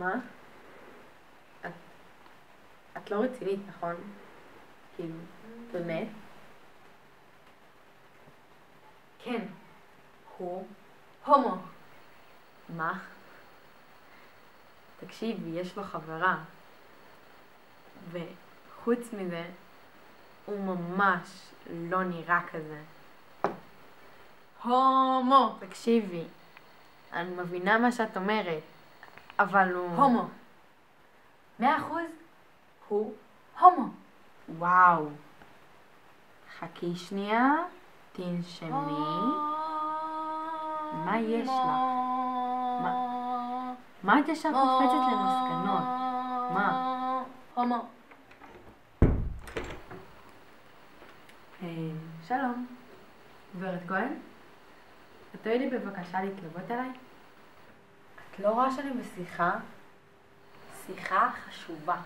מה? את לא רצינית, נכון? כאילו, באמת? כן, הוא הומו. מה? תקשיבי, יש לו חברה. וחוץ מזה, הוא ממש לא נראה כזה. הומו. תקשיבי, אני מבינה מה שאת אומרת, אבל הוא... הומו. 100% הוא הומו. וואו. חכי שנייה, תנשמי. מה יש לך? מה את ישר קופצת למסקנות? מה? הומו. שלום. גברת כהן? תתואי לי בבקשה להתלוות אליי? את לא רואה שאני בשיחה? שיחה חשובה.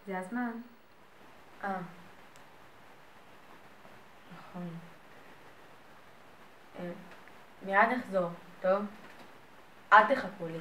זה הזמן. נכון. מיד נחזור, טוב? אל תחכו לי.